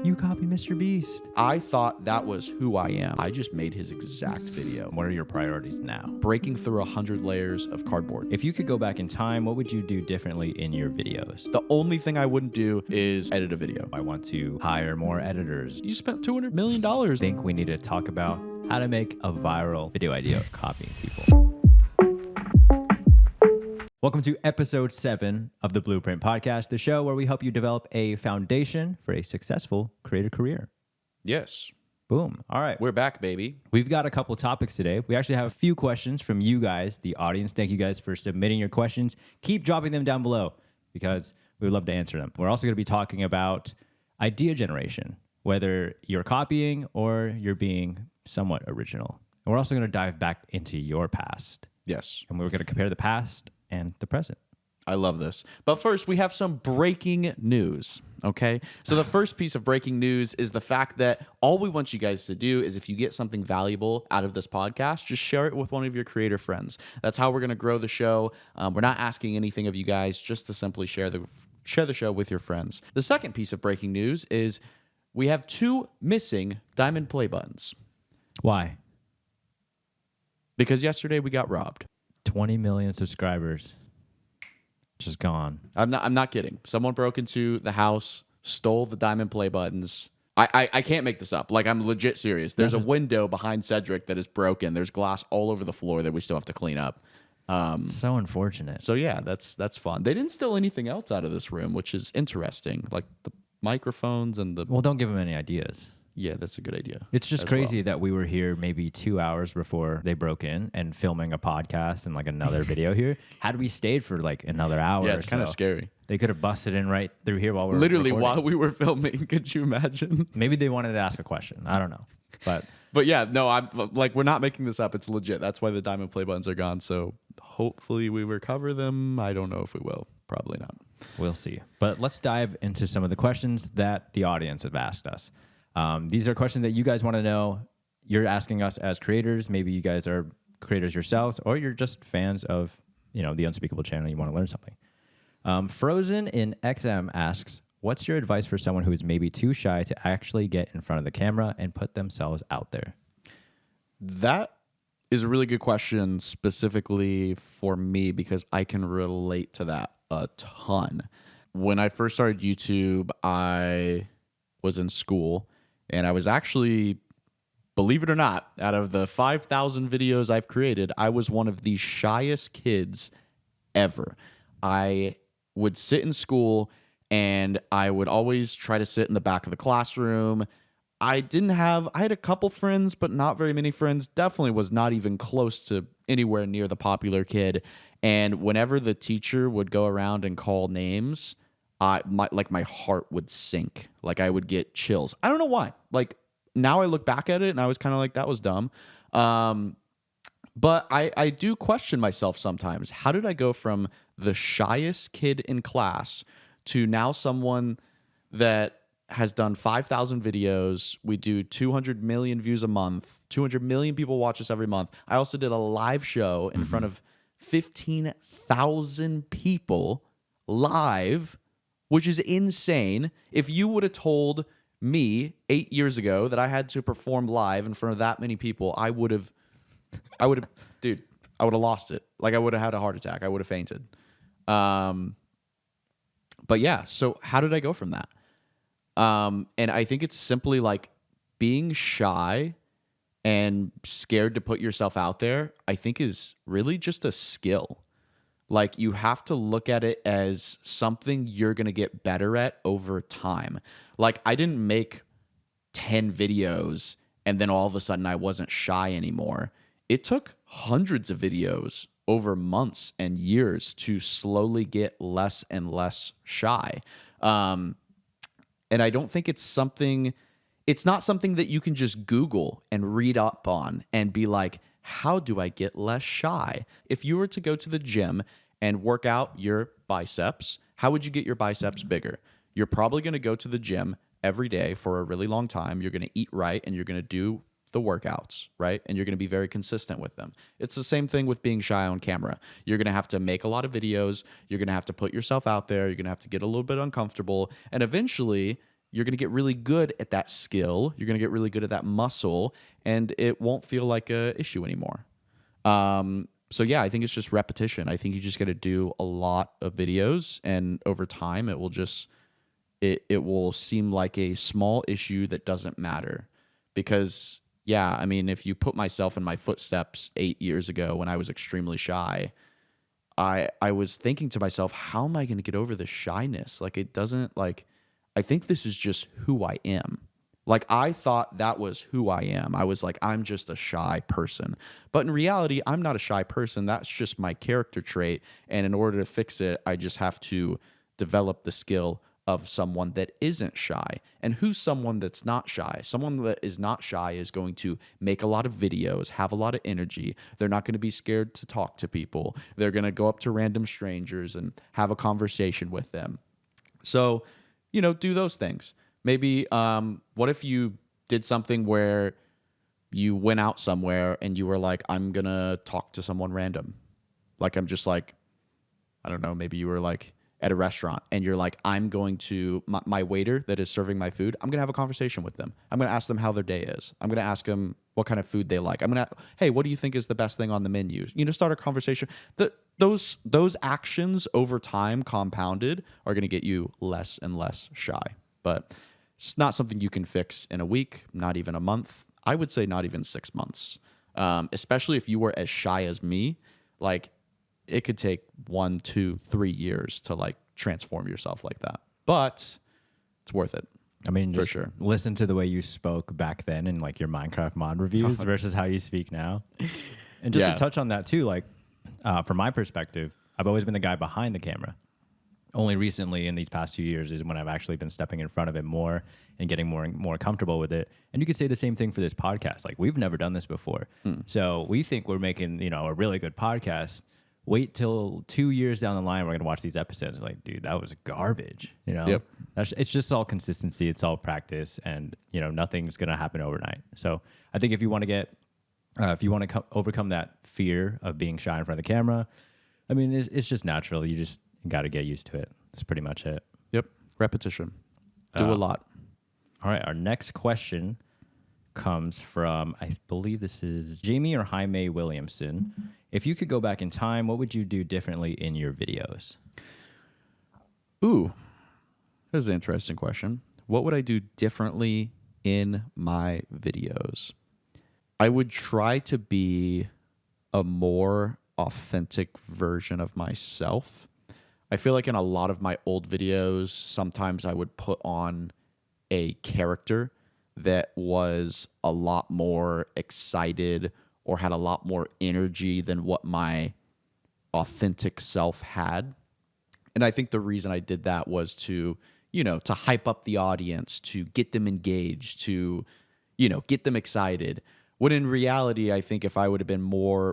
You copied Mr. Beast. I thought that was who I am. I just made his exact video. What are your priorities now? Breaking through 100 layers of cardboard. If you could go back in time, what would you do differently in your videos? The only thing I wouldn't do is edit a video. I want to hire more editors. You spent $200 million. I think we need to talk about how to make a viral video idea of copying people. Welcome to episode 7 of the Blueprint Podcast, the show where we help you develop a foundation for a successful creative career. Yes. Boom. All right. We're back, baby. We've got a couple topics today. We actually have a few questions from you guys, the audience. Thank you guys for submitting your questions. Keep dropping them down below because we would love to answer them. We're also going to be talking about idea generation, whether you're copying or you're being somewhat original. And we're also going to dive back into your past. Yes. And we're going to compare the past and the present. I love this. But first, we have some breaking news, okay? So the first piece of breaking news is the fact that all we want you guys to do is if you get something valuable out of this podcast, just share it with one of your creator friends. That's how we're going to grow the show. We're not asking anything of you guys, just to simply share the show with your friends. The second piece of breaking news is we have 2 missing diamond play buttons. Why? Because yesterday we got robbed. 20 million subscribers. Just gone. I'm not kidding. Someone broke into the house, stole the diamond play buttons. I can't make this up. Like, I'm legit serious. There's a window behind Cedric that is broken. There's glass all over the floor that we still have to clean up. So unfortunate. So yeah, that's fun. They didn't steal anything else out of this room, which is interesting. Like the microphones and the... Well, don't give them any ideas. Yeah, that's a good idea. It's just crazy that we were here maybe 2 hours before they broke in and filming a podcast and like another video here. Had we stayed for like another hour, yeah, it's kind of scary. They could have busted in right through here while we were literally recording. while we were filming. Could you imagine? Maybe they wanted to ask a question. I don't know, but yeah, no, I'm like, we're not making this up. It's legit. That's why the diamond play buttons are gone. So hopefully we recover them. I don't know if we will. Probably not. We'll see. But let's dive into some of the questions that the audience have asked us. These are questions that you guys want to know. You're asking us as creators. Maybe you guys are creators yourselves, or you're just fans of, the Unspeakable channel. You want to learn something. Frozen in XM asks, what's your advice for someone who is maybe too shy to actually get in front of the camera and put themselves out there? That is a really good question specifically for me because I can relate to that a ton. When I first started YouTube, I was in school. And I was actually, believe it or not, out of the 5,000 videos I've created, I was one of the shyest kids ever. I would sit in school and I would always try to sit in the back of the classroom. I had a couple friends, but not very many friends. Definitely was not even close to anywhere near the popular kid. And whenever the teacher would go around and call names, my heart would sink. Like I would get chills. I don't know why. Like now I look back at it and I was kind of like, that was dumb. But I do question myself sometimes. How did I go from the shyest kid in class to now someone that has done 5,000 videos? We do 200 million views a month. 200 million people watch us every month. I also did a live show in front of 15,000 people live, which is insane. If you would have told me 8 years ago that I had to perform live in front of that many people, I would have lost it. Like I would have had a heart attack. I would have fainted. But yeah, so how did I go from that? And I think it's simply like being shy and scared to put yourself out there, I think is really just a skill. Like you have to look at it as something you're going to get better at over time. Like I didn't make 10 videos and then all of a sudden I wasn't shy anymore. It took hundreds of videos over months and years to slowly get less and less shy. And I don't think it's not something that you can just Google and read up on and be like, how do I get less shy? If you were to go to the gym and work out your biceps, how would you get your biceps bigger? You're probably going to go to the gym every day for a really long time. You're going to eat right and you're going to do the workouts, right? And you're going to be very consistent with them. It's the same thing with being shy on camera. You're going to have to make a lot of videos. You're going to have to put yourself out there. You're going to have to get a little bit uncomfortable. And eventually you're going to get really good at that skill. You're going to get really good at that muscle, and it won't feel like a issue anymore. So yeah, I think it's just repetition. I think you just got to do a lot of videos, and over time it will just, it will seem like a small issue that doesn't matter. Because yeah, I mean, if you put myself in my footsteps 8 years ago when I was extremely shy, I was thinking to myself, how am I going to get over this shyness? Like, it doesn't, like, I think this is just who I am. Like, I thought that was who I am. I was like, I'm just a shy person. But in reality, I'm not a shy person. That's just my character trait. And in order to fix it, I just have to develop the skill of someone that isn't shy. And who's someone that's not shy? Someone that is not shy is going to make a lot of videos, have a lot of energy. They're not going to be scared to talk to people. They're going to go up to random strangers and have a conversation with them. So, do those things. Maybe what if you did something where you went out somewhere and you were like, I'm going to talk to someone random. Like, I'm just like, I don't know, maybe you were like at a restaurant and you're like, I'm going to, my waiter that is serving my food, I'm going to have a conversation with them. I'm going to ask them how their day is. I'm going to ask them what kind of food they like. I'm going to, hey, what do you think is the best thing on the menu? Start a conversation. Those actions over time compounded are going to get you less and less shy. But it's not something you can fix in a week, not even a month. I would say not even 6 months. Especially if you were as shy as me, like it could take 1, 2, 3 years to like transform yourself like that. But it's worth it. I mean, just for sure. Listen to the way you spoke back then in like your Minecraft mod reviews versus how you speak now. And just to touch on that too, like from my perspective, I've always been the guy behind the camera. Only recently in these past 2 years is when I've actually been stepping in front of it more and getting more comfortable with it. And you could say the same thing for this podcast. Like, we've never done this before. So we think we're making, a really good podcast. Wait till 2 years down the line, we're going to watch these episodes. We're like, dude, that was garbage. Yep. It's just all consistency. It's all practice. And, nothing's going to happen overnight. So I think if you want to get, if you want to overcome that fear of being shy in front of the camera, I mean, it's just natural. You just got to get used to it. That's pretty much it. Yep. Repetition. Do a lot. All right. Our next question comes from, I believe this is Jamie or Jaime Williamson. If you could go back in time, what would you do differently in your videos? Ooh, that's an interesting question. What would I do differently in my videos? I would try to be a more authentic version of myself. I feel like in a lot of my old videos, sometimes I would put on a character that was a lot more excited or had a lot more energy than what my authentic self had. And I think the reason I did that was to, to hype up the audience, to get them engaged, to, get them excited. When in reality, I think if I would have been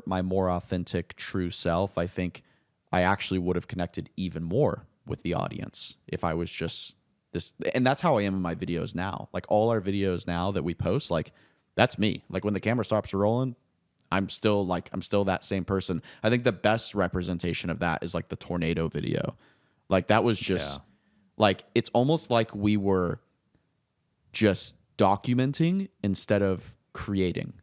my more authentic, true self, I think I actually would have connected even more with the audience if I was just this. And that's how I am in my videos now. Like all our videos now that we post, like that's me. Like when the camera stops rolling, I'm still that same person. I think the best representation of that is like the tornado video. Like that was just like, it's almost like we were just documenting instead of creating,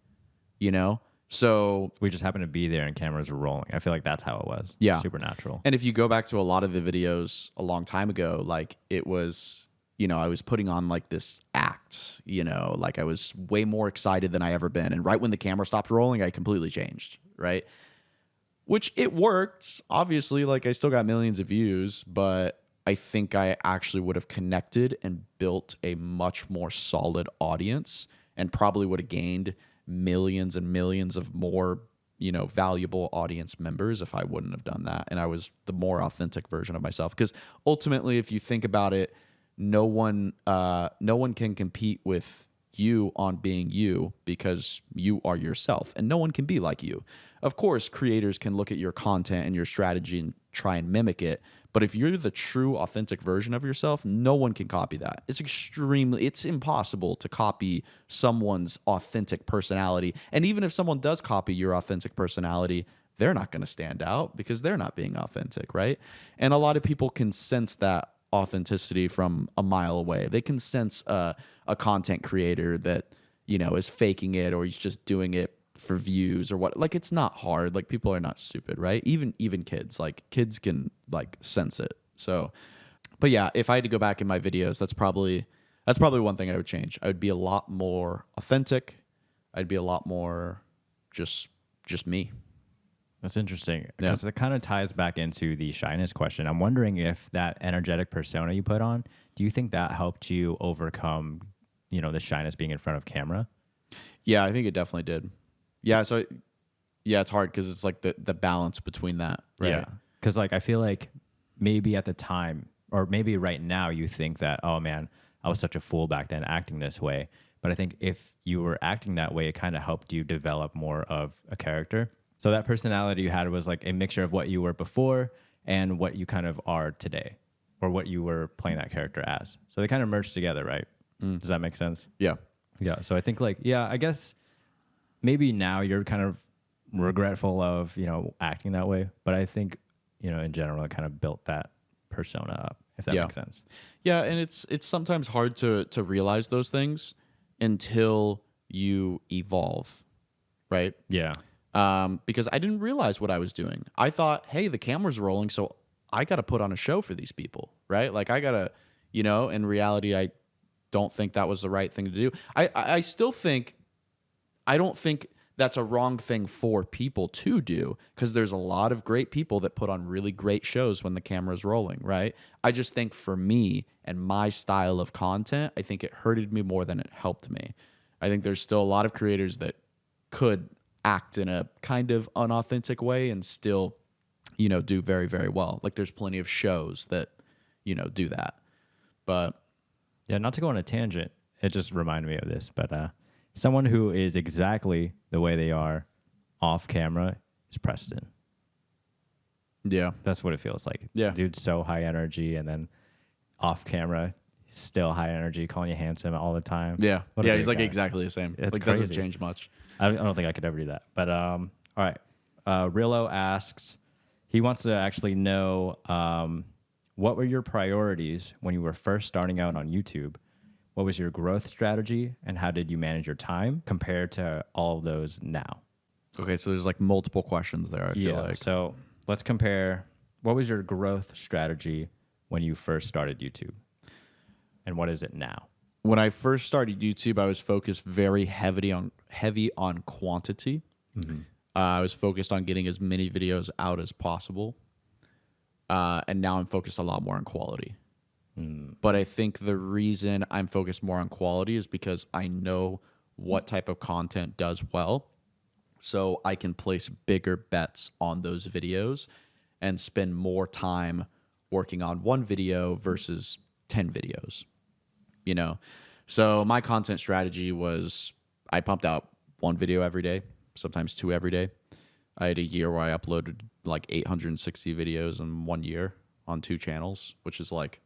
So we just happened to be there and cameras were rolling. I feel like that's how it was. Yeah. Supernatural. And if you go back to a lot of the videos a long time ago, like it was, I was putting on like this act, like I was way more excited than I ever been. And right when the camera stopped rolling, I completely changed, right? Which it worked. Obviously, like I still got millions of views, but I think I actually would have connected and built a much more solid audience and probably would have gained millions and millions of more, valuable audience members if I wouldn't have done that. And I was the more authentic version of myself. Because ultimately, if you think about it, no one can compete with you on being you because you are yourself and no one can be like you. Of course, creators can look at your content and your strategy and try and mimic it. But if you're the true authentic version of yourself, no one can copy that. It's impossible to copy someone's authentic personality. And even if someone does copy your authentic personality, they're not going to stand out because they're not being authentic, right? And a lot of people can sense that authenticity from a mile away. They can sense a content creator that, you know, is faking it, or he's just doing it for views or what. Like, it's not hard. Like, people are not stupid, right? Even kids, like, kids can like sense it. So, but yeah, if I had to go back in my videos, that's probably one thing I would change. I would be a lot more authentic. I'd be a lot more just me. That's interesting, because it kind of ties back into the shyness question. I'm wondering if that energetic persona you put on, do you think that helped you overcome, you know, the shyness being in front of camera? Yeah, I think it definitely did. Yeah, so yeah, it's hard because it's like the balance between that, right? Yeah, because like I feel like maybe at the time, or maybe right now, you think that, oh man, I was such a fool back then acting this way. But I think if you were acting that way, it kind of helped you develop more of a character. So that personality you had was like a mixture of what you were before and what you kind of are today, or what you were playing that character as. So they kind of merged together, right? Does that make sense? Yeah. Yeah. So I think like, yeah, I guess maybe now you're kind of regretful of, you know, acting that way. But I think, you know, in general, it kind of built that persona up, if that makes sense. Yeah. And it's sometimes hard to realize those things until you evolve, right? Yeah. Because I didn't realize what I was doing. I thought, hey, the camera's rolling, so I got to put on a show for these people, right? Like, I got to, you know, in reality, I don't think that was the right thing to do. I still think, I don't think that's a wrong thing for people to do, because there's a lot of great people that put on really great shows when the camera's rolling, right? I just think for me and my style of content, I think it hurted me more than it helped me. I think there's still a lot of creators that could act in a kind of unauthentic way and still, you know, do very, very well. Like, there's plenty of shows that, you know, do that. But yeah, not to go on a tangent, it just reminded me of this, but someone who is exactly the way they are off camera is Preston. yeah, That's what it feels like. Yeah. Dude's so high energy, and then off camera, still high energy, calling you handsome all the time. yeah, What a yeah. great He's like guy. exactly the same. It's like, doesn't crazy. change much. I don't think I could ever do that. But all right. Rillo asks, he wants to actually know, what were your priorities when you were first starting out on YouTube? What was your growth strategy, and how did you manage your time compared to all of those now? Okay, so there's like multiple questions there, I feel like. So let's compare. What was your growth strategy when you first started YouTube, and what is it now? When I first started YouTube, I was focused very heavy on quantity. I was focused on getting as many videos out as possible. And now I'm focused a lot more on quality. But I think the reason I'm focused more on quality is because I know what type of content does well. So I can place bigger bets on those videos and spend more time working on one video versus 10 videos, you know? So my content strategy was I pumped out one video every day, sometimes two every day. I had a year where I uploaded like 860 videos in 1 year on 2 channels, which is like,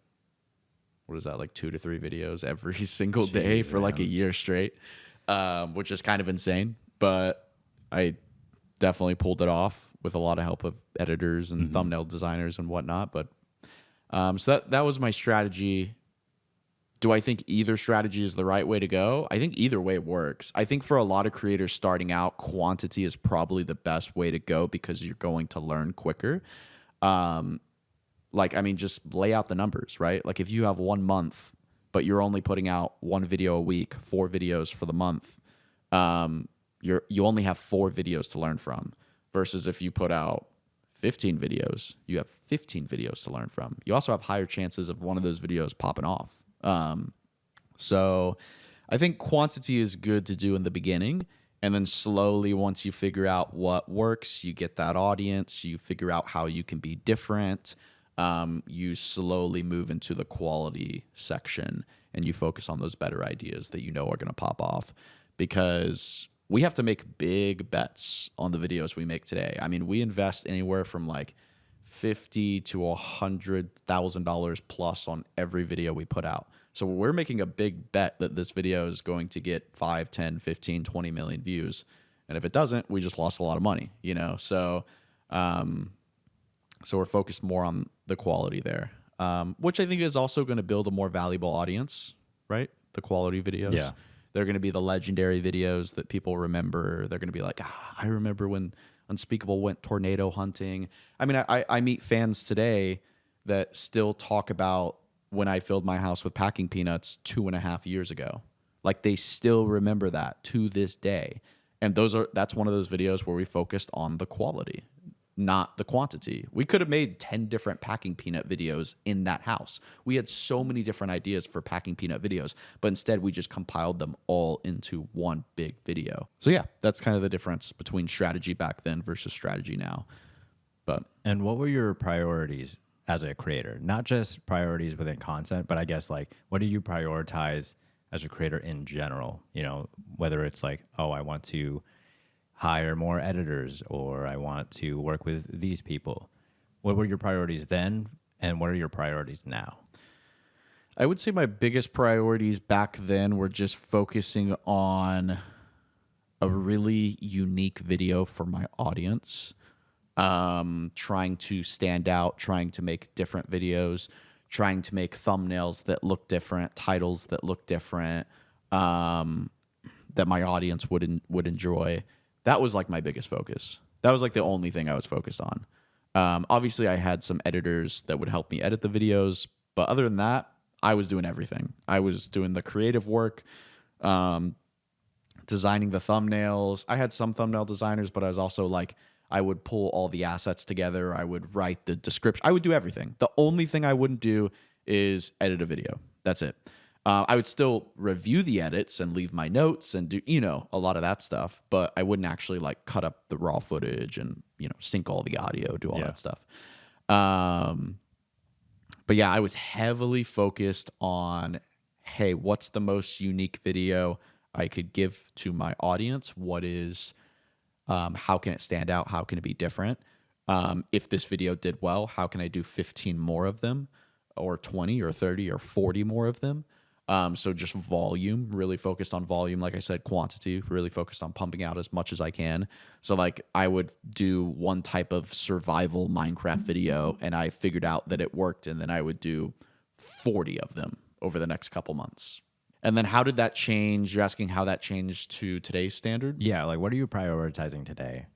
what is that, like 2 to 3 videos every single day for like a year straight, which is kind of insane. But I definitely pulled it off with a lot of help of editors and thumbnail designers and whatnot. But so that was my strategy. Do I think either strategy is the right way to go? I think either way works. I think for a lot of creators starting out, quantity is probably the best way to go because you're going to learn quicker. Like, I mean, just lay out the numbers, right? Like, if you have 1 month, but you're only putting out 1 video a week, 4 videos for the month, you only have 4 videos to learn from. Versus if you put out 15 videos, you have 15 videos to learn from. You also have higher chances of one of those videos popping off. So I think quantity is good to do in the beginning. And then slowly, once you figure out what works, you get that audience, you figure out how you can be different. You slowly move into the quality section and you focus on those better ideas that you know are going to pop off, because we have to make big bets on the videos we make today. I mean, we invest anywhere from like $50,000 to $100,000 plus on every video we put out. So we're making a big bet that this video is going to get 5, 10, 15, 20 million views. And if it doesn't, we just lost a lot of money, you know? So we're focused more on the quality there. which I think is also going to build a more valuable audience, right? The quality videos. Yeah. They're going to be the legendary videos that people remember. They're going to be like, I remember when Unspeakable went tornado hunting. I mean, I meet fans today that still talk about when I filled my house with packing peanuts 2.5 years ago. Like, they still remember that to this day. And that's one of those videos where we focused on the quality, not the quantity. We could have made 10 different packing peanut videos in that house. We had so many different ideas for packing peanut videos, but instead we just compiled them all into one big video. So yeah, that's kind of the difference between strategy back then versus strategy now. And what were your priorities as a creator? Not just priorities within content, but I guess like, what do you prioritize as a creator in general? You know, whether it's like, oh, I want to hire more editors, or I want to work with these people. What were your priorities then, and what are your priorities now? I would say my biggest priorities back then were just focusing on a really unique video for my audience, trying to stand out, trying to make different videos, trying to make thumbnails that look different, titles that look different, that my audience would enjoy. That was like my biggest focus. That was like the only thing I was focused on. Obviously, I had some editors that would help me edit the videos, but other than that, I was doing everything. I was doing the creative work, designing the thumbnails. I had some thumbnail designers, but I was also like, I would pull all the assets together. I would write the description. I would do everything. The only thing I wouldn't do is edit a video. That's it. I would still review the edits and leave my notes and do, a lot of that stuff, but I wouldn't actually like cut up the raw footage and, sync all the audio, do all that stuff. But yeah, I was heavily focused on, hey, what's the most unique video I could give to my audience? What is, how can it stand out? How can it be different? If this video did well, how can I do 15 more of them, or 20 or 30 or 40 more of them? So just volume, really focused on volume. Like I said, quantity, really focused on pumping out as much as I can. So like I would do one type of survival Minecraft video and I figured out that it worked, and then I would do 40 of them over the next couple months. And then how did that change? You're asking how that changed to today's standard? Yeah, like what are you prioritizing today?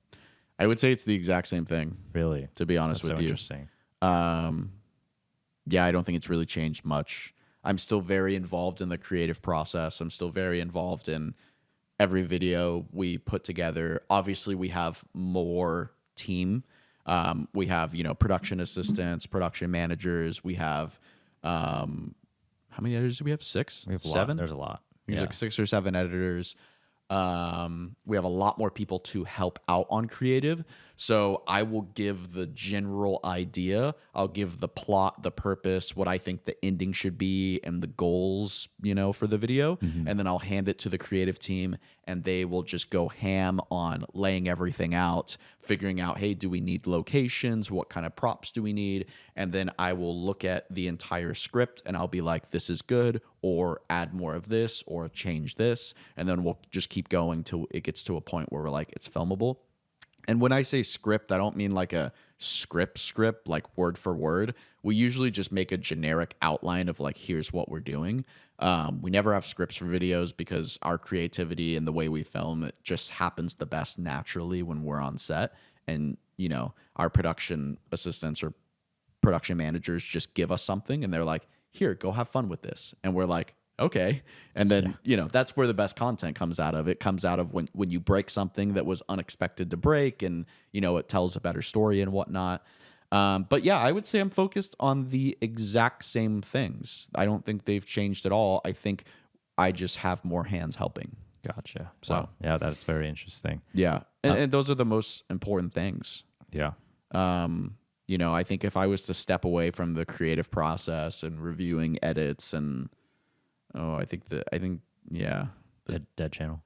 I would say it's the exact same thing. Really? To be honest with you. Interesting. Yeah, I don't think it's really changed much. I'm still very involved in the creative process. I'm still very involved in every video we put together. Obviously, we have more team. We have, production assistants, production managers. We have, how many editors do we have? 6? We have 7? There's a lot. There's like 6 or 7 editors. We have a lot more people to help out on creative. So I will give the general idea. I'll give the plot, the purpose, what I think the ending should be, and the goals, for the video. Mm-hmm. And then I'll hand it to the creative team, and they will just go ham on laying everything out, figuring out, hey, do we need locations? What kind of props do we need? And then I will look at the entire script and I'll be like, this is good, or add more of this, or change this. And then we'll just keep going till it gets to a point where we're like, it's filmable. And when I say script, I don't mean like a script, like word for word. We usually just make a generic outline of like, here's what we're doing. We never have scripts for videos because our creativity and the way we film, it just happens the best naturally when we're on set. And, our production assistants or production managers just give us something and they're like, here, go have fun with this. And we're like, okay. And then, that's where the best content comes out of. It comes out of when you break something that was unexpected to break, and, it tells a better story and whatnot. But yeah, I would say I'm focused on the exact same things. I don't think they've changed at all. I think I just have more hands helping. Gotcha. So yeah, that's very interesting. Yeah. And those are the most important things. Yeah. I think if I was to step away from the creative process and reviewing edits and, yeah. Dead channel.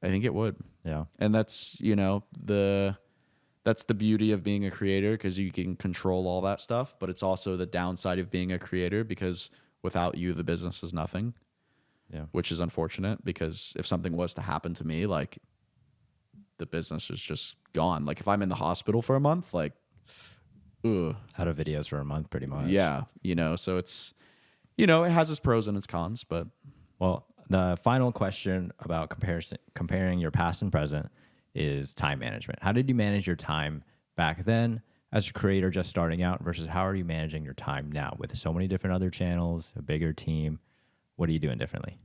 I think it would. Yeah. And that's, that's the beauty of being a creator, because you can control all that stuff, but it's also the downside of being a creator, because without you, the business is nothing. Yeah. Which is unfortunate, because if something was to happen to me, like, the business is just gone. Like, if I'm in the hospital for a month, like, ugh, Out of videos for a month, pretty much. yeah, you know, so it's, you know, it has its pros and its cons, but Well, the final question about comparing your past and present is time management. How did you manage your time back then as a creator just starting out versus how are you managing your time now with so many different other channels, a bigger team? What are you doing differently?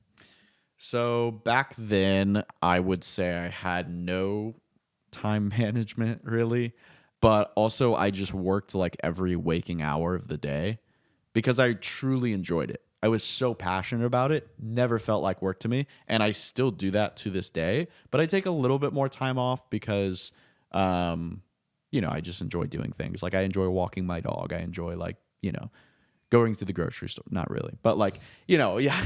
so back then I would say I had no time management really, but also I just worked like every waking hour of the day because I truly enjoyed it. I was so passionate about it, never felt like work to me, and I still do that to this day, but I take a little bit more time off because you know, I just enjoy doing things. Like I enjoy walking my dog. I enjoy like, you know, going to the grocery store. Not really, but like, you know, yeah.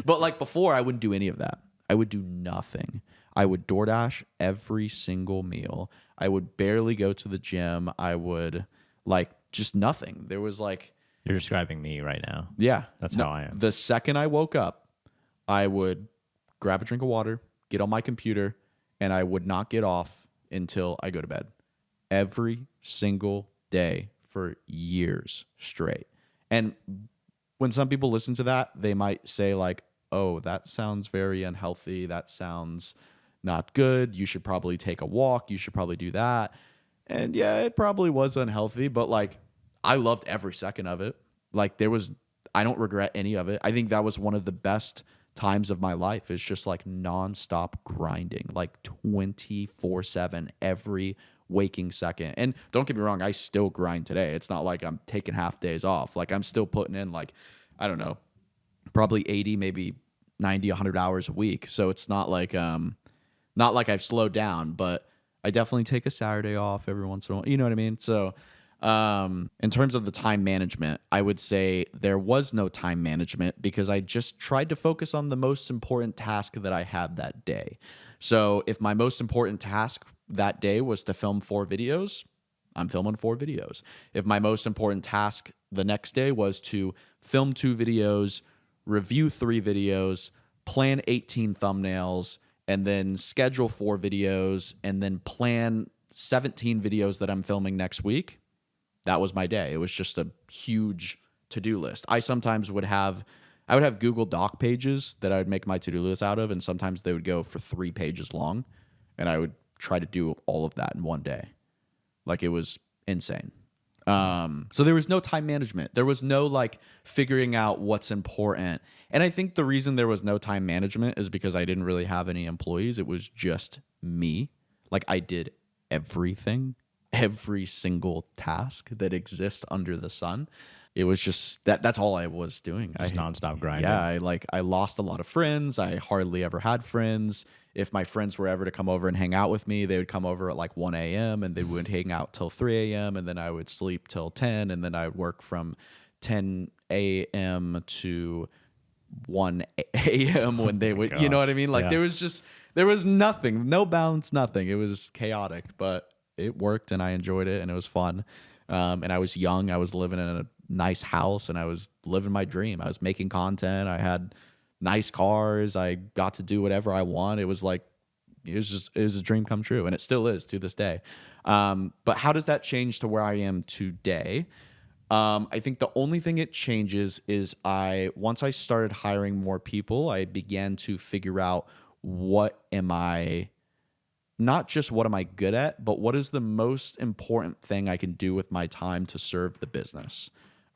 But like before, I wouldn't do any of that. I would do nothing. I would DoorDash every single meal. I would barely go to the gym. I would like just nothing. There was like, You're describing me right now. yeah, That's how I am. The second I woke up, I would grab a drink of water, get on my computer, and I would not get off until I go to bed every single day for years straight. And when some people listen to that, they might say like, "Oh, that sounds very unhealthy. That sounds not good. You should probably take a walk. You should probably do that." And yeah, it probably was unhealthy, but like I loved every second of it. Like I don't regret any of it. I think that was one of the best times of my life is just like nonstop grinding, like 24/7 every waking second. And don't get me wrong, I still grind today. It's not like I'm taking half days off. Like I'm still putting in like, I don't know, probably 80, maybe 90, 100 hours a week. So it's not like I've slowed down, but I definitely take a Saturday off every once in a while. You know what I mean? So in terms of the time management, I would say there was no time management because I just tried to focus on the most important task that I had that day. So if my most important task that day was to film 4 videos, I'm filming 4 videos. If my most important task the next day was to film 2 videos, review 3 videos, plan 18 thumbnails, and then schedule 4 videos, and then plan 17 videos that I'm filming next week, that was my day. It was just a huge to-do list. I would have Google Doc pages that I would make my to-do list out of, and sometimes they would go for 3 pages long, and I would try to do all of that in one day. Like it was insane. So there was no time management. There was no like figuring out what's important. And I think the reason there was no time management is because I didn't really have any employees. It was just me. Like I did everything, every single task that exists under the sun. It was just that's all I was doing. Just nonstop grinding. Yeah, I lost a lot of friends. I hardly ever had friends. If my friends were ever to come over and hang out with me, they would come over at like 1 a.m. and they would hang out till 3 a.m. and then I would sleep till 10 and then I would work from 10 a.m. to 1 a.m. when they would, you know what I mean? Like Yeah. there was nothing, no balance, nothing. It was chaotic, but it worked and I enjoyed it and it was fun. And I was young. I was living in a nice house and I was living my dream. I was making content. I had nice cars. I got to do whatever I want. It was a dream come true, and it still is to this day. But how does that change to where I am today? I think the only thing it changes is once I started hiring more people, I began to figure out not just what am I good at, but what is the most important thing I can do with my time to serve the business,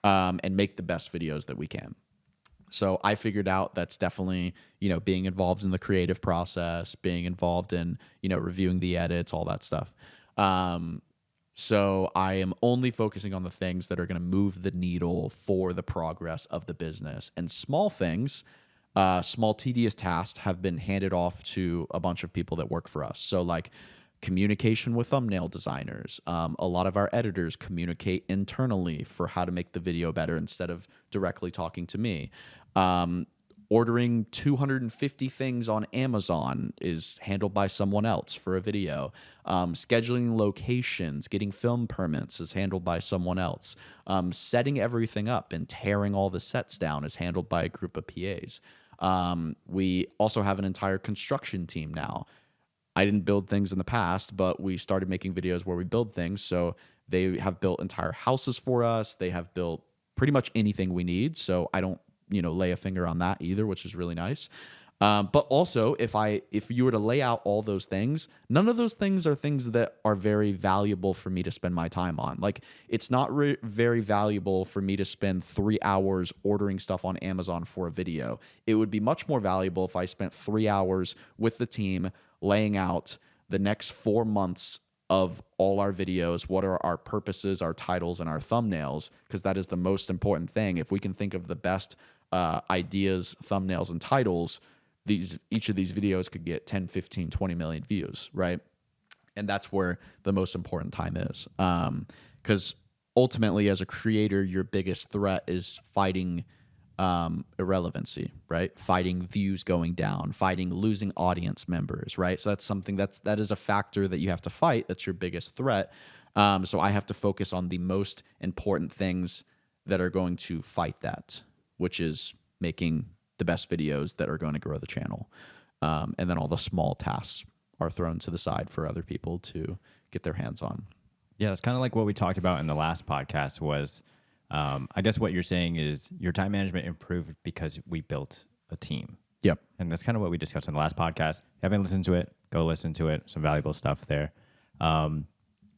and make the best videos that we can. So I figured out that's definitely, being involved in the creative process, being involved in, reviewing the edits, all that stuff. So I am only focusing on the things that are going to move the needle for the progress of the business. And small things, small tedious tasks have been handed off to a bunch of people that work for us. So like communication with thumbnail designers. A lot of our editors communicate internally for how to make the video better instead of directly talking to me. Ordering 250 things on Amazon is handled by someone else for a video. Scheduling locations, getting film permits is handled by someone else. Setting everything up and tearing all the sets down is handled by a group of PAs. We also have an entire construction team now. I didn't build things in the past, but we started making videos where we build things. So They have built entire houses for us. They have built pretty much anything we need. So I don't, lay a finger on that either, which is really nice. But also, if you were to lay out all those things, none of those things are things that are very valuable for me to spend my time on. Like, it's not very valuable for me to spend 3 hours ordering stuff on Amazon for a video. It would be much more valuable if I spent 3 hours with the team laying out the next 4 months of all our videos, what are our purposes, our titles, and our thumbnails, because that is the most important thing. If we can think of the best ideas, thumbnails, and titles, each of these videos could get 10, 15, 20 million views, right? And that's where the most important time is. Because ultimately, as a creator, your biggest threat is fighting irrelevancy, right? Fighting views going down, fighting losing audience members, right? So that's something that is a factor that you have to fight. That's your biggest threat. So I have to focus on the most important things that are going to fight that, which is making the best videos that are going to grow the channel. And then all the small tasks are thrown to the side for other people to get their hands on. Yeah, it's kind of like what we talked about in the last podcast was, I guess what you're saying is your time management improved because we built a team. Yep. And that's kind of what we discussed in the last podcast. If you haven't listened to it, go listen to it. Some valuable stuff there.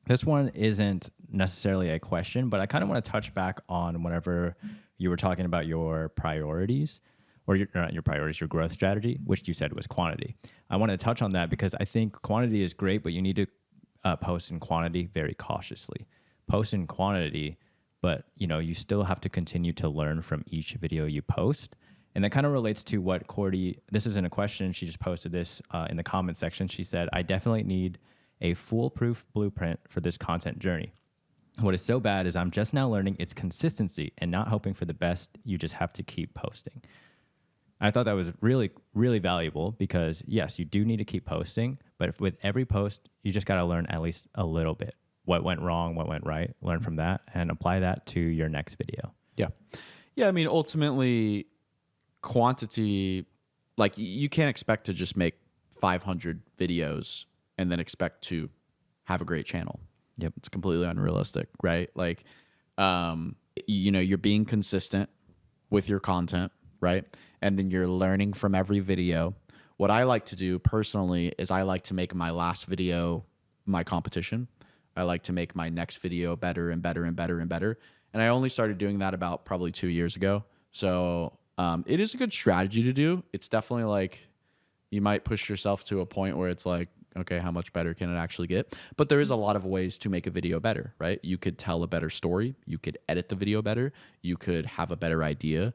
This one isn't necessarily a question, but I kind of want to touch back on whenever you were talking about your priorities, or not your priorities, your growth strategy, which you said was quantity. I want to touch on that because I think quantity is great, but you need to post in quantity very cautiously. Post in quantity, but you still have to continue to learn from each video you post. And that kind of relates to what Cordy, this isn't a question, she just posted this in the comment section. She said, I definitely need a foolproof blueprint for this content journey. What is so bad is I'm just now learning it's consistency and not hoping for the best. You just have to keep posting. I thought that was really, really valuable because, yes, you do need to keep posting, but with every post, you just got to learn at least a little bit. What went wrong, what went right, learn from that, and apply that to your next video. Yeah. Yeah, I mean, ultimately, quantity, like, you can't expect to just make 500 videos and then expect to have a great channel. Yep. It's completely unrealistic, right? Like, you're being consistent with your content, right? And then you're learning from every video. What I like to do personally is I like to make my last video my competition. I like to make my next video better and better and better and better. And I only started doing that about probably 2 years ago. So it is a good strategy to do. It's definitely like you might push yourself to a point where it's like, okay, how much better can it actually get? But there is a lot of ways to make a video better, right? You could tell a better story. You could edit the video better. You could have a better idea.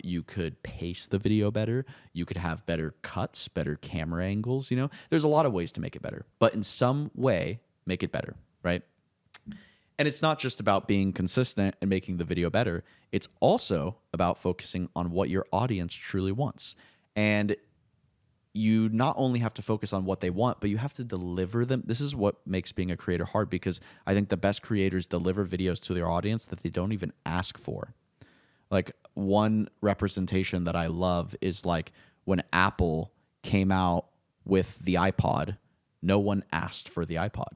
You could pace the video better. You could have better cuts, better camera angles. There's a lot of ways to make it better, but in some way, make it better, right? And it's not just about being consistent and making the video better. It's also about focusing on what your audience truly wants. And you not only have to focus on what they want, but you have to deliver them. This is what makes being a creator hard, because I think the best creators deliver videos to their audience that they don't even ask for. Like, one representation that I love is like when Apple came out with the iPod, no one asked for the iPod.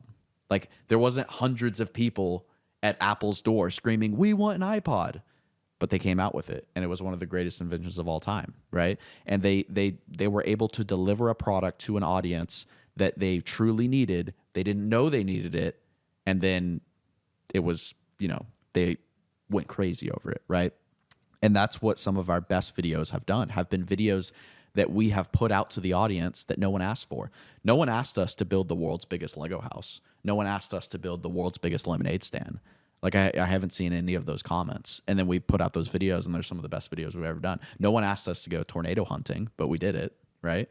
Like, there wasn't hundreds of people at Apple's door screaming, "We want an iPod." But they came out with it, and it was one of the greatest inventions of all time, right? And they were able to deliver a product to an audience that they truly needed. They didn't know they needed it, and then it was, they went crazy over it, right? And that's what some of our best videos have done, have been videos that we have put out to the audience that no one asked for. No one asked us to build the world's biggest Lego house. No one asked us to build the world's biggest lemonade stand. Like, I haven't seen any of those comments. And then we put out those videos, and they're some of the best videos we've ever done. No one asked us to go tornado hunting, but we did it, right?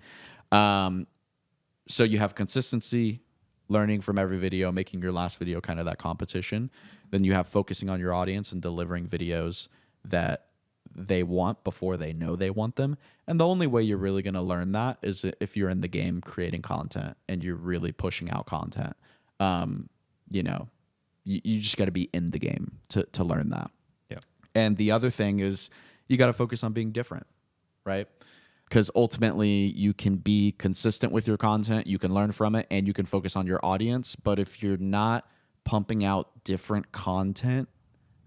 So you have consistency, learning from every video, making your last video kind of that competition. Then you have focusing on your audience and delivering videos that they want before they know they want them. And the only way you're really going to learn that is if you're in the game creating content and you're really pushing out content. You just got to be in the game to learn that. Yeah. And the other thing is you got to focus on being different, right? Because ultimately you can be consistent with your content, you can learn from it, and you can focus on your audience. But if you're not pumping out different content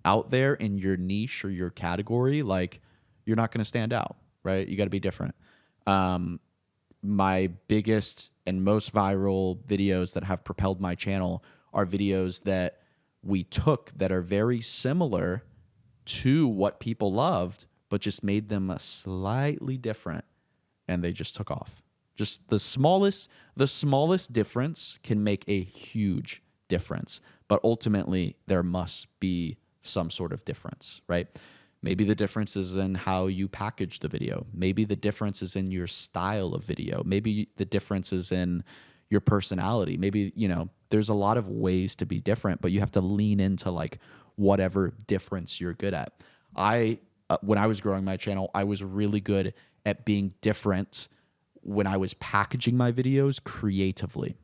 out there in your niche or your category, like you're not going to stand out, right? You got to be different. My biggest and most viral videos that have propelled my channel are videos that we took that are very similar to what people loved, but just made them a slightly different, and they just took off. Just the smallest difference can make a huge difference, but ultimately there must be some sort of difference, right? Maybe the difference is in how you package the video. Maybe the difference is in your style of video. Maybe the difference is in your personality. Maybe, there's a lot of ways to be different, but you have to lean into like whatever difference you're good at. When I was growing my channel, I was really good at being different when I was packaging my videos creatively.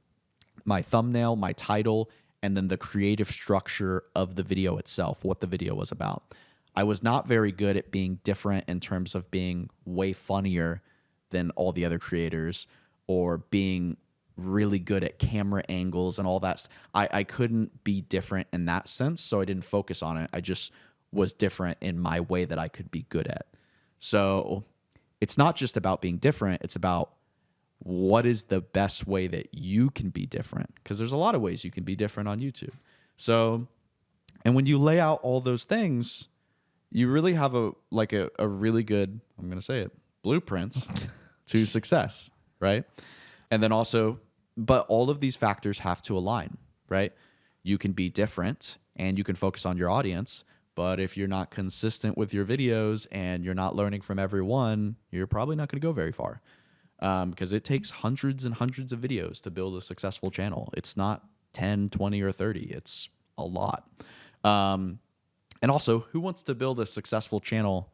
My thumbnail, my title, and then the creative structure of the video itself, what the video was about. I was not very good at being different in terms of being way funnier than all the other creators or being really good at camera angles and all that. I couldn't be different in that sense, so I didn't focus on it. I just was different in my way that I could be good at. So it's not just about being different. It's about what is the best way that you can be different, because there's a lot of ways you can be different on YouTube. So, and when you lay out all those things, you really have a really good, I'm going to say it, blueprint to success, right? And then also, but all of these factors have to align, right? You can be different and you can focus on your audience, but if you're not consistent with your videos and you're not learning from everyone, you're probably not going to go very far. Because it takes hundreds and hundreds of videos to build a successful channel. It's not 10, 20, or 30. It's a lot. And also, who wants to build a successful channel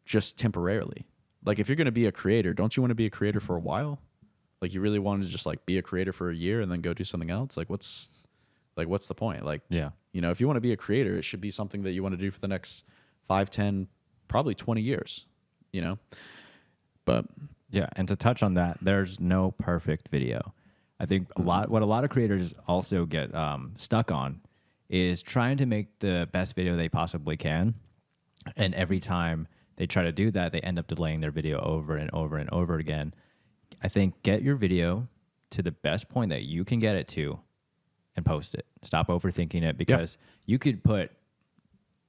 just temporarily? Like, if you're going to be a creator, don't you want to be a creator for a while? Like, you really want to just like be a creator for a year and then go do something else? Like, what's the point? Like, yeah, if you want to be a creator, it should be something that you want to do for the next 5, 10, probably 20 years, But yeah, and to touch on that, there's no perfect video. I think what a lot of creators also get stuck on is trying to make the best video they possibly can, and every time they try to do that, they end up delaying their video over and over and over again. I think get your video to the best point that you can get it to and post it. Stop overthinking it, because you could put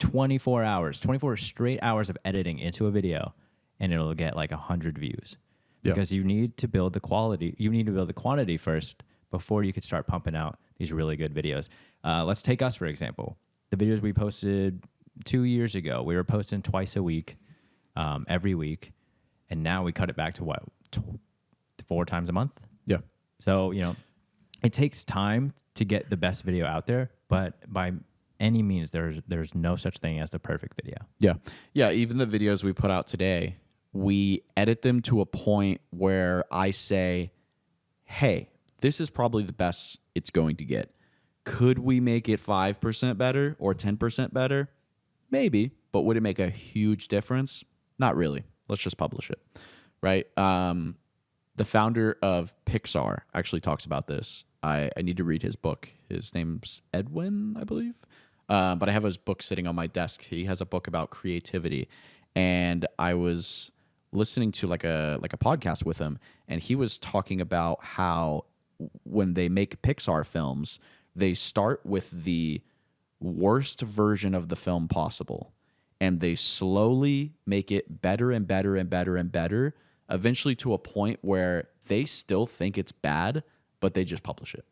24 straight hours of editing into a video and it'll get like 100 views. Because you need to build the quality. You need to build the quantity first before you could start pumping out these really good videos. Let's take us, for example. The videos we posted 2 years ago, we were posting twice a week, every week. And now we cut it back to what? 4 times a month? Yeah. So, it takes time to get the best video out there, but by any means, there's no such thing as the perfect video. Yeah. Yeah. Even the videos we put out today, we edit them to a point where I say, hey, this is probably the best it's going to get. Could we make it 5% better or 10% better? Maybe, but would it make a huge difference? Not really. Let's just publish it, right? The founder of Pixar actually talks about this. I need to read his book. His name's Edwin, I believe. But I have his book sitting on my desk. He has a book about creativity. And I was listening to like a podcast with him, and he was talking about how when they make Pixar films, they start with the worst version of the film possible, and they slowly make it better and better and better and better, eventually to a point where they still think it's bad, but they just publish it.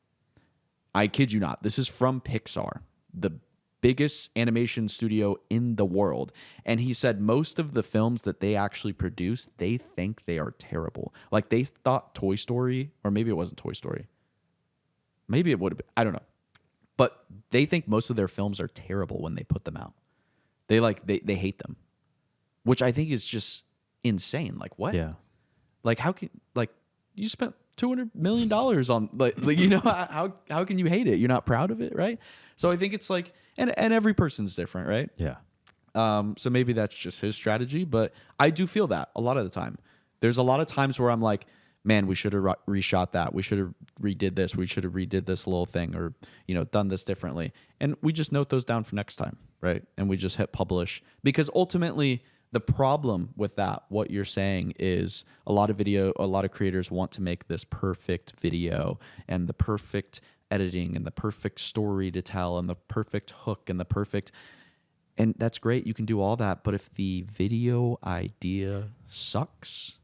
I kid you not. This is from Pixar, the biggest animation studio in the world. And he said most of the films that they actually produce, they think they are terrible. Like, they thought Toy Story, or maybe it wasn't Toy Story. Maybe it would have been. I don't know. But they think most of their films are terrible when they put them out. They hate them, which I think is just insane. Like, what? Yeah. Like, how can, like, you spent $200 million on, how can you hate it? You're not proud of it, right? So I think it's like, and every person's different, right? Yeah. So maybe that's just his strategy, but I do feel that a lot of the time. There's a lot of times where I'm like, man, we should have reshot that. We should have redid this. We should have redid this little thing, or, done this differently. And we just note those down for next time, right? And we just hit publish, because ultimately the problem with that, what you're saying, is a lot of creators want to make this perfect video and the perfect editing and the perfect story to tell and the perfect hook and and that's great. You can do all that. But if the video idea sucks,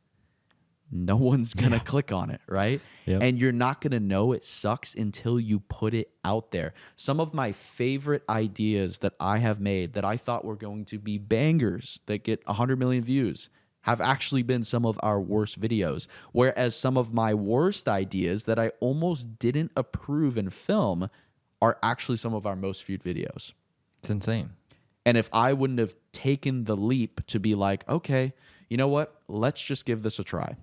no one's going to click on it, right? Yep. And you're not going to know it sucks until you put it out there. Some of my favorite ideas that I have made that I thought were going to be bangers that get 100 million views have actually been some of our worst videos. Whereas some of my worst ideas that I almost didn't approve and film are actually some of our most viewed videos. It's insane. And if I wouldn't have taken the leap to be like, okay, you know what? Let's just give this a try.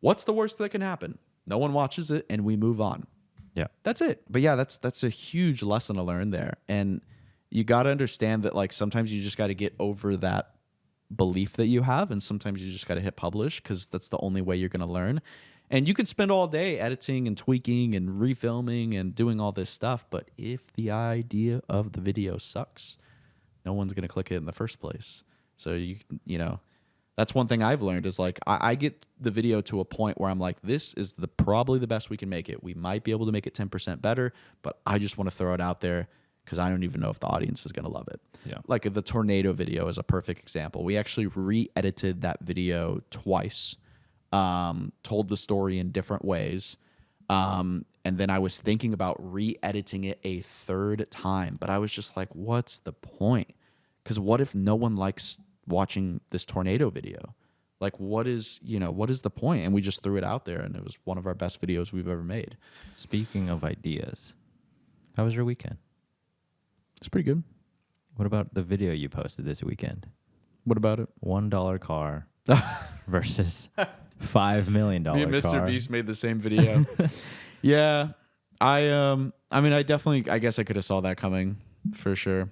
What's the worst that can happen? No one watches it and we move on. Yeah. That's it. But yeah, that's a huge lesson to learn there. And you got to understand that, like, sometimes you just got to get over that belief that you have, and sometimes you just got to hit publish, because that's the only way you're going to learn. And you can spend all day editing and tweaking and refilming and doing all this stuff, but if the idea of the video sucks, no one's going to click it in the first place. So that's one thing I've learned is, like, I get the video to a point where I'm like, this is probably the best we can make it. We might be able to make it 10% better, but I just want to throw it out there because I don't even know if the audience is going to love it. Yeah. Like the tornado video is a perfect example. We actually re-edited that video twice, told the story in different ways. And then I was thinking about re-editing it a third time, but I was just like, what's the point? Because what if no one likes watching this tornado video? Like, what is the point? And we just threw it out there, and it was one of our best videos we've ever made. Speaking of ideas, how was your weekend? It's pretty good. What about the video you posted this weekend? What about it? $1 car versus $5 million car. Me and Mr. Beast made the same video. Yeah. I definitely, I guess I could have saw that coming for sure.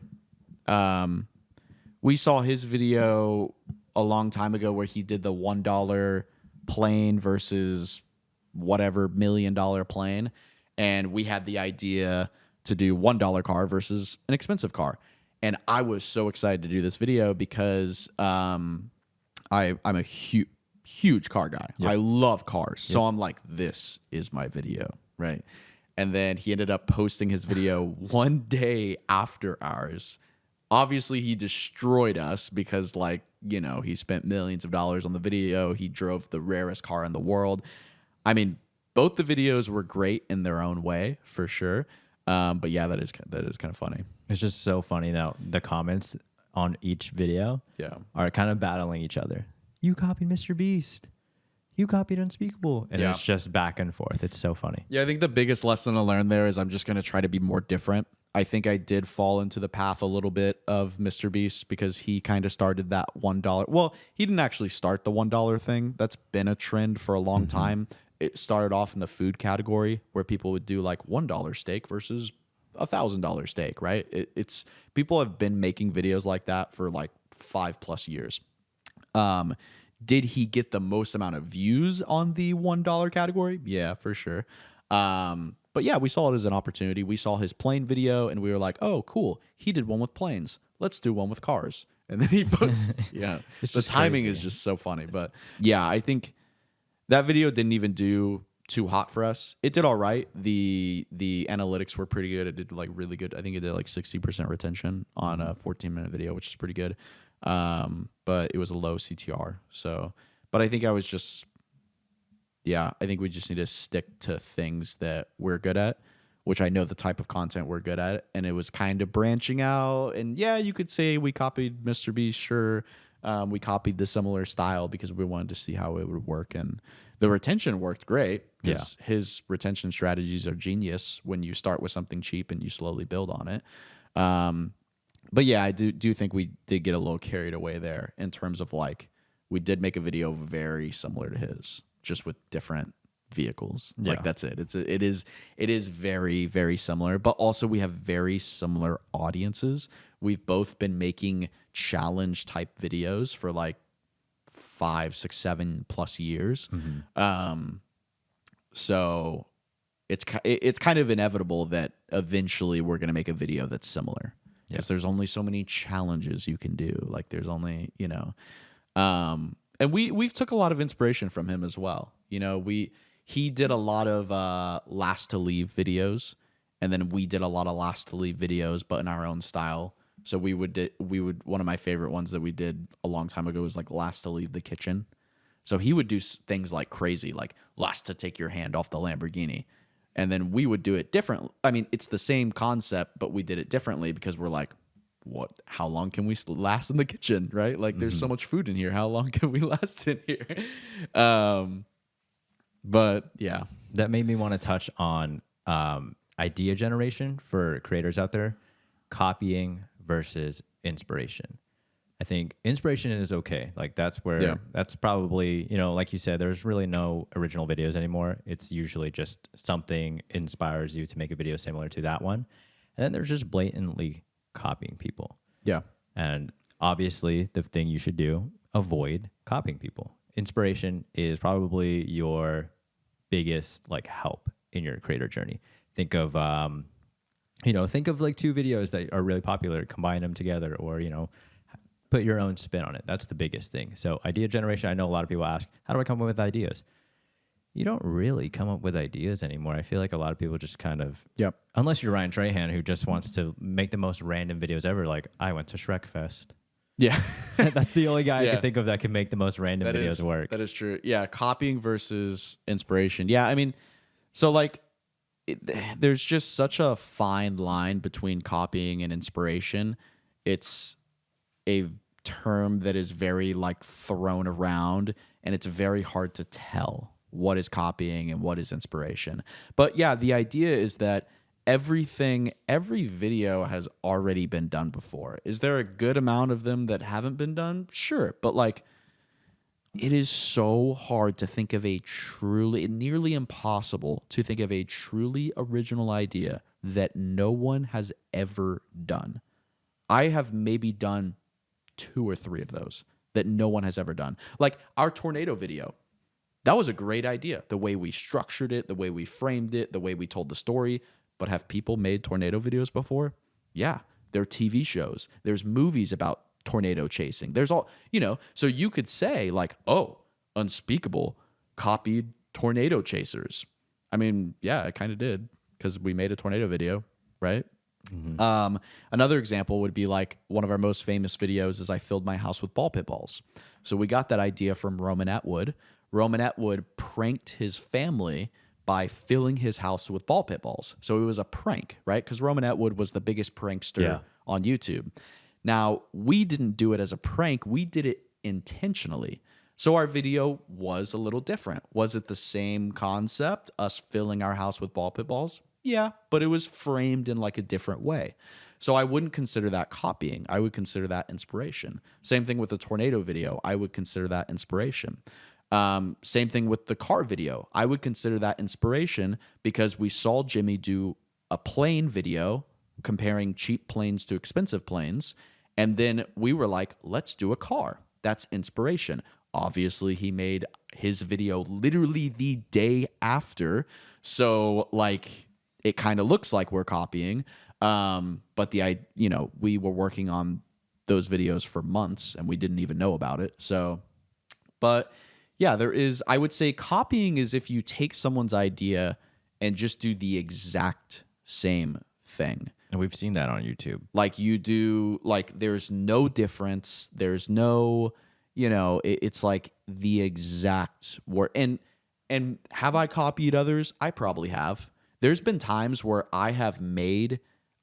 We saw his video a long time ago where he did the $1 plane versus whatever $1 million plane. And we had the idea to do $1 car versus an expensive car. And I was so excited to do this video because I'm a huge car guy. Yep. I love cars. So I'm like, this is my video, right? And then he ended up posting his video one day after ours. Obviously, he destroyed us because, like, he spent millions of dollars on the video. He drove the rarest car in the world. I mean, both the videos were great in their own way, for sure. But yeah, that is kind of funny. It's just so funny now. The comments on each video are kind of battling each other. You copied Mr. Beast. You copied Unspeakable. And it's just back and forth. It's so funny. Yeah, I think the biggest lesson to learn there is I'm just going to try to be more different. I think I did fall into the path a little bit of Mr. Beast because he kind of started that $1. Well, he didn't actually start the $1 thing. That's been a trend for a long time. It started off in the food category where people would do like $1 steak versus $1,000 steak, right? It's people have been making videos like that for like 5+ years. Did he get the most amount of views on the $1 category? Yeah, for sure. But yeah, we saw it as an opportunity. We saw his plane video and we were like, oh, cool. He did one with planes. Let's do one with cars. And then he posts, the timing is just so funny. But yeah, I think that video didn't even do too hot for us. It did all right. The analytics were pretty good. It did like really good. I think it did like 60% retention on a 14-minute video, which is pretty good. But it was a low CTR. So, but I think I think we just need to stick to things that we're good at, which I know the type of content we're good at. And it was kind of branching out. And yeah, you could say we copied Mr. Beast. Sure. We copied the similar style because we wanted to see how it would work. And the retention worked great because his retention strategies are genius when you start with something cheap and you slowly build on it. But yeah, I do think we did get a little carried away there in terms of like, we did make a video very similar to his, just with different vehicles. Yeah. Like that's it. It is very, very similar, but also we have very similar audiences. We've both been making challenge type videos for like 5, 6, 7+ years. So it's kind of inevitable that eventually we're going to make a video that's similar, because there's only so many challenges you can do. Like there's only, and we've took a lot of inspiration from him as well. He did a lot of last to leave videos, and then we did a lot of last to leave videos, but in our own style. So we would one of my favorite ones that we did a long time ago was like last to leave the kitchen. So he would do things like crazy, like last to take your hand off the Lamborghini. And then we would do it different. I mean, it's the same concept, but we did it differently because we're like, how long can we last in the kitchen, right? Like there's so much food in here. How long can we last in here? But yeah. That made me want to touch on idea generation for creators out there, copying versus inspiration. I think inspiration is okay. Like that's where that's probably, like you said, there's really no original videos anymore. It's usually just something inspires you to make a video similar to that one. And then there's just blatantly copying people. Yeah. And obviously the thing you should do, avoid copying people. Inspiration is probably your biggest like help in your creator journey. Think of like two videos that are really popular, combine them together, or, put your own spin on it. That's the biggest thing. So idea generation, I know a lot of people ask, how do I come up with ideas? You don't really come up with ideas anymore. I feel like a lot of people just kind of, unless you're Ryan Trahan, who just wants to make the most random videos ever. Like I went to Shrek Fest. Yeah. That's the only guy I can think of that can make the most random videos work. That is true. Yeah. Copying versus inspiration. Yeah. I mean, so like there's just such a fine line between copying and inspiration. It's a term that is very like thrown around, and it's very hard to tell what is copying and what is inspiration. But yeah, the idea is that every video has already been done before. Is there a good amount of them that haven't been done? Sure. But like, it is so hard to think of nearly impossible to think of a truly original idea that no one has ever done. I have maybe done 2 or 3 of those that no one has ever done. Like our tornado video. That was a great idea. The way we structured it, the way we framed it, the way we told the story. But have people made tornado videos before? Yeah. There are TV shows. There's movies about tornado chasing. There's all, so you could say like, oh, Unspeakable copied Tornado Chasers. I mean, yeah, it kind of did because we made a tornado video, right? Mm-hmm. Another example would be like one of our most famous videos is I filled my house with ball pit balls. So we got that idea from Roman Atwood. Roman Atwood pranked his family by filling his house with ball pit balls. So it was a prank, right? Because Roman Atwood was the biggest prankster on YouTube. Now, we didn't do it as a prank. We did it intentionally. So our video was a little different. Was it the same concept, us filling our house with ball pit balls? Yeah, but it was framed in like a different way. So I wouldn't consider that copying. I would consider that inspiration. Same thing with the tornado video. I would consider that inspiration. Same thing with the car video. I would consider that inspiration because we saw Jimmy do a plane video comparing cheap planes to expensive planes. And then we were like, let's do a car. That's inspiration. Obviously, he made his video literally the day after. So like, it kind of looks like we're copying. But we were working on those videos for months and we didn't even know about it. So, but yeah, I would say copying is if you take someone's idea and just do the exact same thing. And we've seen that on YouTube. Like you do, like there's no difference. There's no, it's like the exact word. And have I copied others? I probably have. There's been times where I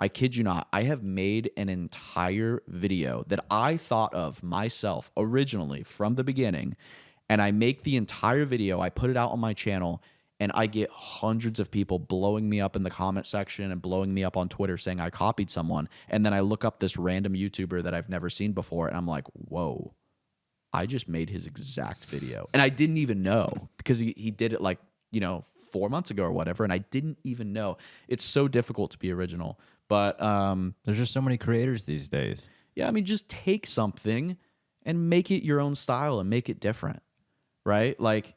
kid you not, I have made an entire video that I thought of myself originally from the beginning. And I make the entire video, I put it out on my channel, and I get hundreds of people blowing me up in the comment section and blowing me up on Twitter saying I copied someone. And then I look up this random YouTuber that I've never seen before, and I'm like, whoa, I just made his exact video. And I didn't even know because he did it like, 4 months ago or whatever, and I didn't even know. It's so difficult to be original. But there's just so many creators these days. Yeah, I mean, just take something and make it your own style and make it different, right? Like,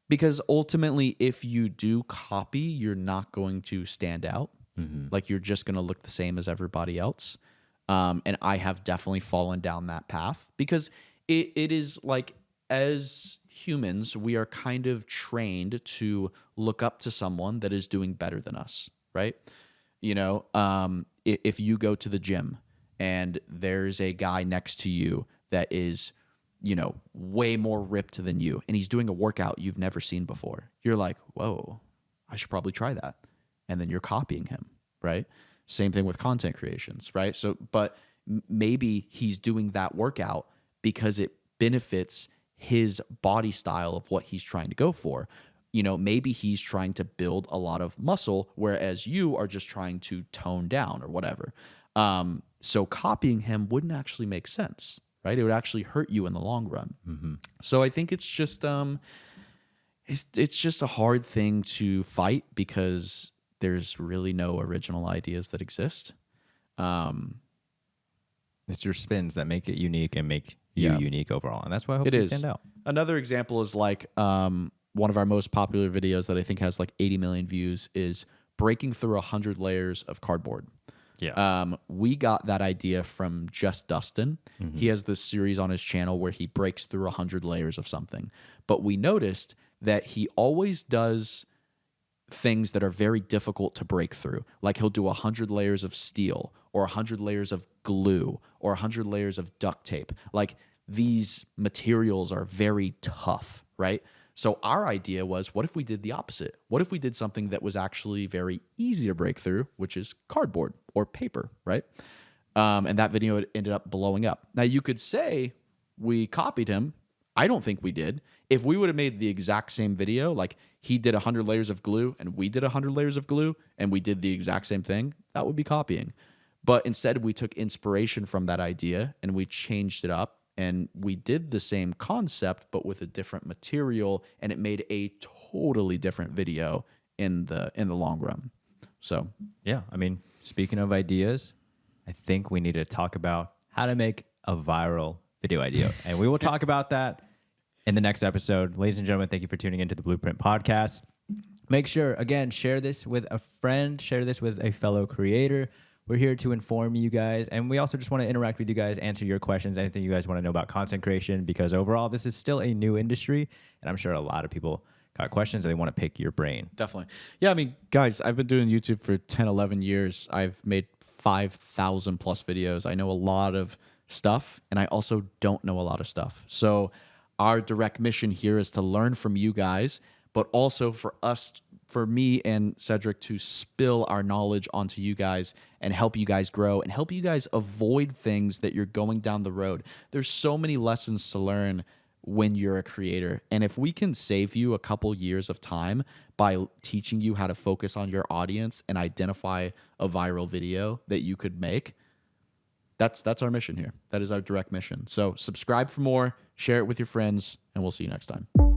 Because ultimately, if you do copy, you're not going to stand out. Like you're just going to look the same as everybody else. And I have definitely fallen down that path because it is like, as humans, we are kind of trained to look up to someone that is doing better than us, right? You know, if you go to the gym and there's a guy next to you that is, you know, way more ripped than you, and he's doing a workout you've never seen before, you're like, whoa, I should probably try that. And then you're copying him, right? Same thing with content creations, right? So, but maybe he's doing that workout because it benefits his body style of what he's trying to go for. You know, maybe he's trying to build a lot of muscle, whereas you are just trying to tone down or whatever. So copying him wouldn't actually make sense, right? It would actually hurt you in the long run. So I think it's just it's just a hard thing to fight because there's really no original ideas that exist. It's your spins that make it unique and make you unique overall. And that's why I hope It you is. stand out. Another example is like one of our most popular videos that I think has like 80 million views is breaking through 100 layers of cardboard. Yeah. We got that idea from Just Dustin. He has this series on his channel where he breaks through 100 layers of something. But we noticed that he always does things that are very difficult to break through. Like he'll do 100 layers of steel or 100 layers of glue or 100 layers of duct tape. Like these materials are very tough, right? So our idea was, what if we did the opposite? What if we did something that was actually very easy to break through, which is cardboard or paper, right? And that video ended up blowing up. Now you could say we copied him. I don't think we did. If we would have made the exact same video, like he did 100 layers of glue and we did 100 layers of glue and we did the exact same thing, that would be copying. But instead we took inspiration from that idea and we changed it up and we did the same concept, but with a different material, and it made a totally different video in the long run. So yeah, I mean, speaking of ideas, I think we need to talk about how to make a viral video idea. And we will talk about that in the next episode. Ladies and gentlemen, thank you for tuning into the Blueprint Podcast. Make sure, again, share this with a friend, share this with a fellow creator. We're here to inform you guys, and we also just want to interact with you guys, answer your questions, anything you guys want to know about content creation, because overall, this is still a new industry, and I'm sure a lot of people got questions and they want to pick your brain. Definitely. Yeah, I mean, guys, I've been doing YouTube for 10, 11 years. I've made 5,000 plus videos. I know a lot of stuff, and I also don't know a lot of stuff. So our direct mission here is to learn from you guys, but also for us, for me and Cedric, to spill our knowledge onto you guys and help you guys grow and help you guys avoid things that you're going down the road. There's so many lessons to learn when you're a creator. And if we can save you a couple years of time by teaching you how to focus on your audience and identify a viral video that you could make, that's our mission here. That is our direct mission. So subscribe for more, share it with your friends, and we'll see you next time.